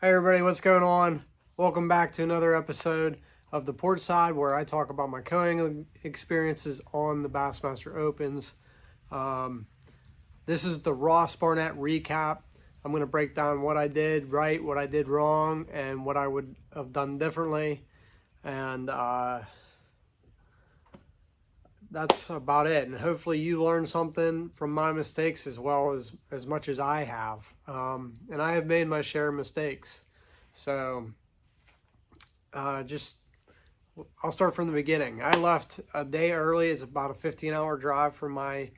Hey everybody, what's going on? Welcome back to another episode of the Port Side, where I talk about my coing experiences on the Bassmaster Opens. This is the Ross Barnett recap. I'm going to break down what I did right, what I did wrong, and what I would have done differently. And that's about it. And hopefully you learn something from my mistakes as well as much as I have. And I have made my share of mistakes. So I'll start from the beginning. I left a day early. It's about a 15-hour drive from my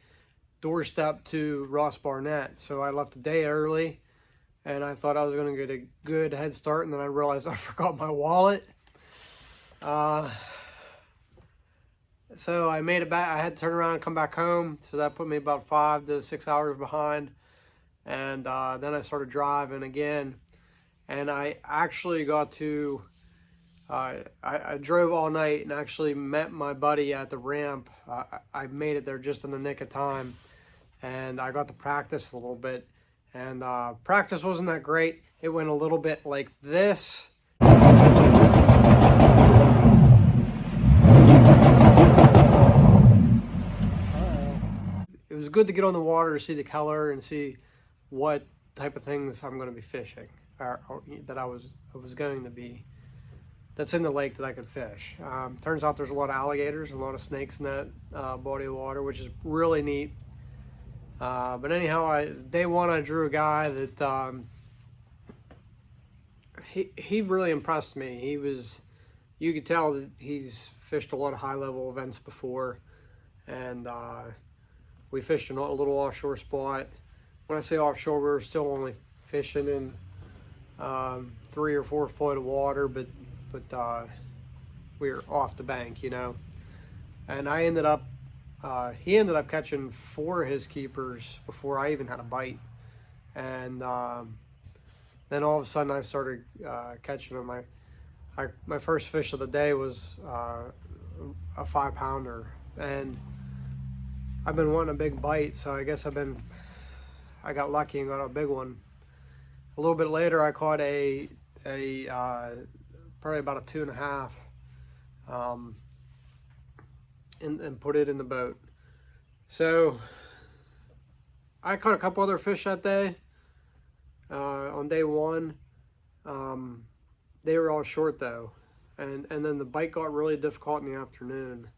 doorstep to Ross Barnett. So I left a day early, and I thought I was going to get a good head start, and then I realized I forgot my wallet. So I made it back. I had to turn around and come back home. So that put me about 5 to 6 hours behind. And then I started driving again. And I actually got to, I drove all night and actually met my buddy at the ramp. I made it there just in the nick of time. And I got to practice a little bit. And practice wasn't that great. It went a little bit like this. It was good to get on the water to see the color and see what type of things I'm going to be fishing, or that I was going to be, that's in the lake that I could fish. Turns out there's a lot of alligators and a lot of snakes in that body of water, which is really neat. But anyhow, day one I drew a guy that he really impressed me. You could tell that he's fished a lot of high level events before, and we fished in a little offshore spot. When I say offshore, we were still only fishing in 3 or 4 foot of water, but we were off the bank, you know. And I ended up, he ended up catching 4 of his keepers before I even had a bite. And then all of a sudden I started catching them. My first fish of the day was a 5-pounder, and I've been wanting a big bite, so I guess I got lucky and got a big one. A little bit later, I caught a probably about a 2.5, and put it in the boat. So I caught a couple other fish that day. On day one, they were all short though, and then the bite got really difficult in the afternoon.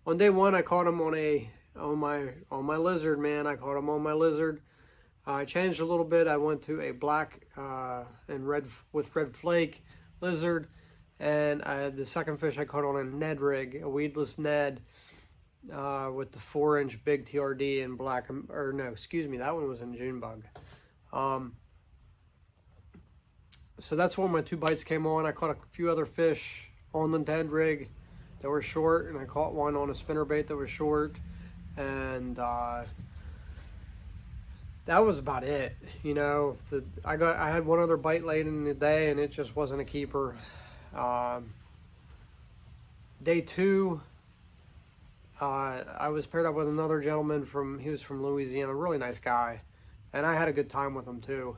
On day one, I caught him on my lizard, man. I caught him on my lizard. I changed a little bit. I went to a black and red with red flake lizard, and the second fish I caught on a Ned rig, a weedless Ned, with the 4-inch big TRD in black. Or no, excuse me, that one was in June bug. So that's when my 2 bites came on. I caught a few other fish on the Ned rig that were short, and I caught one on a spinnerbait that was short, and that was about it. You know, I had one other bite late in the day, and it just wasn't a keeper. Day 2, I was paired up with another gentleman he was from Louisiana, a really nice guy, and I had a good time with him too.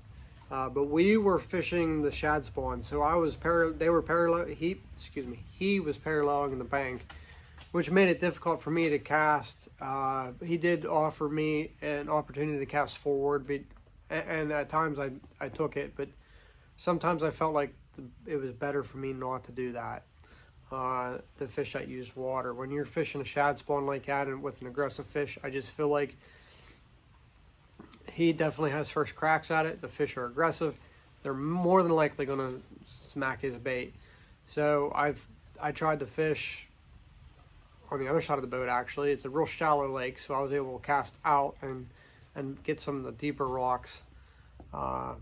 But we were fishing the shad spawn, so he was paralleling the bank, which made it difficult for me to cast. He did offer me an opportunity to cast forward, and at times I took it, but sometimes I felt like it was better for me not to do that, to fish that used water. When you're fishing a shad spawn like that and with an aggressive fish, I just feel like he definitely has first cracks at it. The fish are aggressive. They're more than likely going to smack his bait. So I tried to fish on the other side of the boat. Actually, it's a real shallow lake, so I was able to cast out and get some of the deeper rocks. I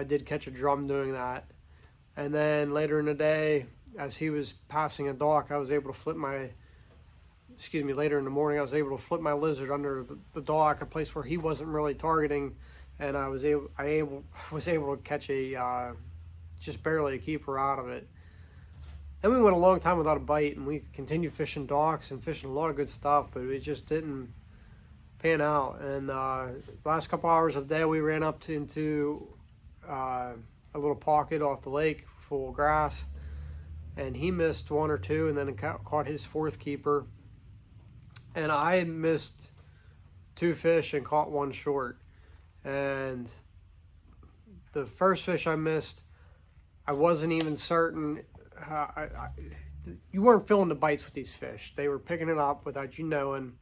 did catch a drum doing that, and then later in the day, as he was passing a dock, I was able to flip my later in the morning, I was able to flip my lizard under the dock, a place where he wasn't really targeting, and I was able to catch just barely a keeper out of it. Then we went a long time without a bite, and we continued fishing docks and fishing a lot of good stuff, but it just didn't pan out. And last couple hours of the day, we ran up into a little pocket off the lake full of grass, and he missed one or two, and then caught his fourth keeper, and I missed two fish and caught one short. And the first fish I missed, I wasn't even certain. You weren't feeling the bites with these fish. They were picking it up without you knowing,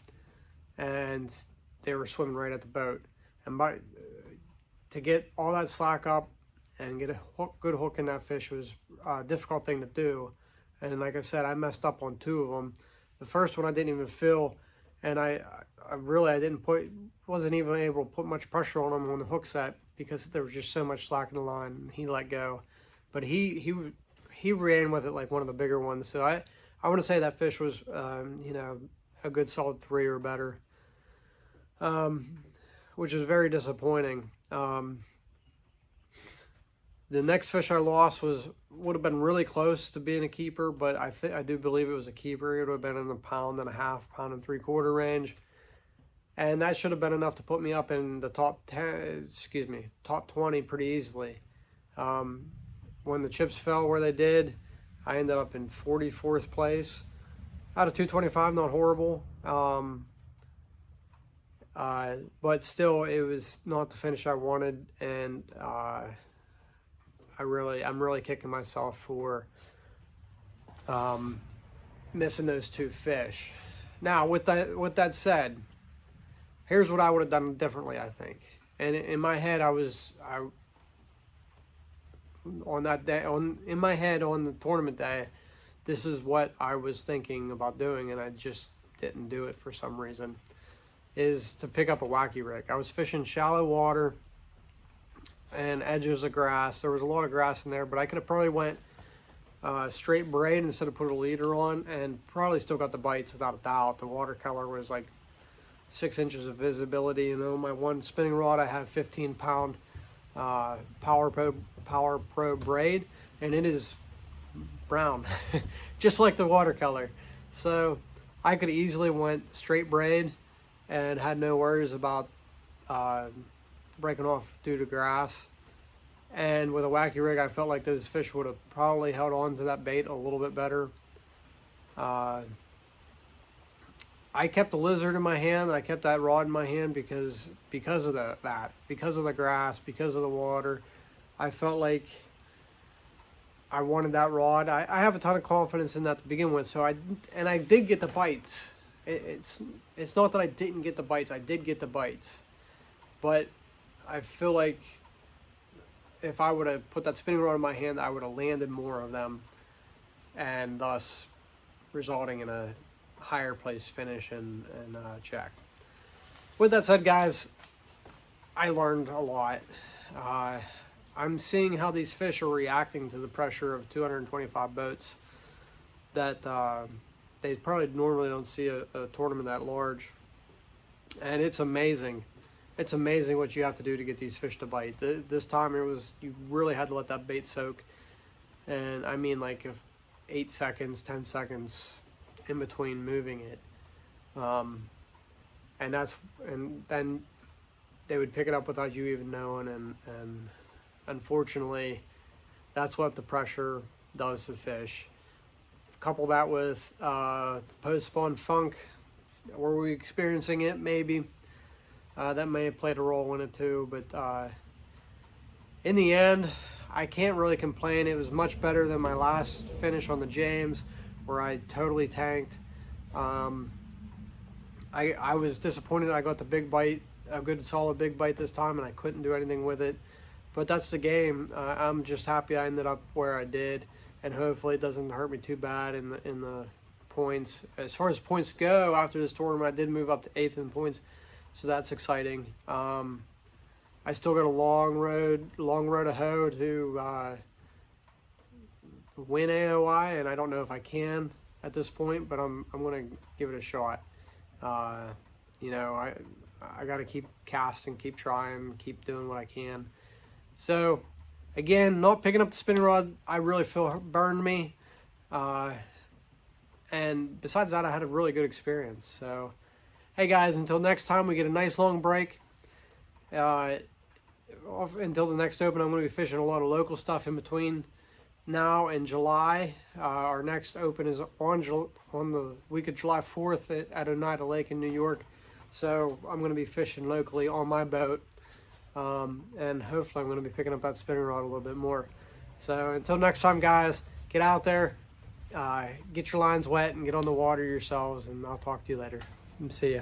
and they were swimming right at the boat. And to get all that slack up and get a good hook in that fish was a difficult thing to do. And like I said, I messed up on two of them. The first one I didn't even feel, and I wasn't even able to put much pressure on him on the hook set because there was just so much slack in the line, and he let go. But he ran with it like one of the bigger ones. So I want to say that fish was a good solid 3 or better, which is very disappointing. The next fish I lost would have been really close to being a keeper, but I do believe it was a keeper. It would have been in the 1.5 pound, 1.75 pound range, and that should have been enough to put me up in the top 20 pretty easily. When the chips fell where they did, I ended up in 44th place out of 225. Not horrible, but still, it was not the finish I wanted, and I'm really kicking myself for missing those two fish. Now, with that said, here's what I would have done differently, I think. And in my head, on the tournament day, this is what I was thinking about doing, and I just didn't do it for some reason, is to pick up a wacky rig. I was fishing shallow water and edges of grass. There was a lot of grass in there, but I could have probably went straight braid instead of put a leader on, and probably still got the bites without a doubt. The watercolor was like 6 inches of visibility. My one spinning rod, I had 15-pound Power Pro braid, and it is brown, just like the watercolor. So I could easily went straight braid and had no worries about breaking off due to grass. And with a wacky rig, I felt like those fish would have probably held on to that bait a little bit better. I kept the lizard in my hand. I kept that rod in my hand because of that, because of the grass, because of the water. I felt like I wanted that rod. I have a ton of confidence in that to begin with. So I did get the bites. It's not that I didn't get the bites. I did get the bites, but I feel like if I would have put that spinning rod in my hand, I would have landed more of them, and thus resulting in a higher place finish and check. With that said, guys, I learned a lot. I'm seeing how these fish are reacting to the pressure of 225 boats that they probably normally don't see a tournament that large. And it's amazing. It's amazing what you have to do to get these fish to bite. This time you really had to let that bait soak. And I mean, like, if 8 seconds, 10 seconds in between moving it. And then they would pick it up without you even knowing, and unfortunately, that's what the pressure does to the fish. Couple that with post-spawn funk. Were we experiencing it? Maybe. That may have played a role in it too, but in the end, I can't really complain. It was much better than my last finish on the James, where I totally tanked. I was disappointed I got the big bite, a good solid big bite this time, and I couldn't do anything with it. But that's the game. I'm just happy I ended up where I did, and hopefully it doesn't hurt me too bad in the points. As far as points go, after this tournament, I did move up to 8th in points, so that's exciting. I still got a long road to hoe to win AOI, and I don't know if I can at this point, but I'm gonna give it a shot. I got to keep casting, keep trying, keep doing what I can. So again, not picking up the spinning rod, I really feel burned me. And besides that, I had a really good experience. So hey guys, until next time we get a nice long break, until the next Open, I'm going to be fishing a lot of local stuff in between now and July. Our next Open is on the week of July 4th at Oneida Lake in New York. So I'm going to be fishing locally on my boat. And hopefully I'm going to be picking up that spinning rod a little bit more. So until next time, guys, get out there, get your lines wet and get on the water yourselves, and I'll talk to you later. See ya.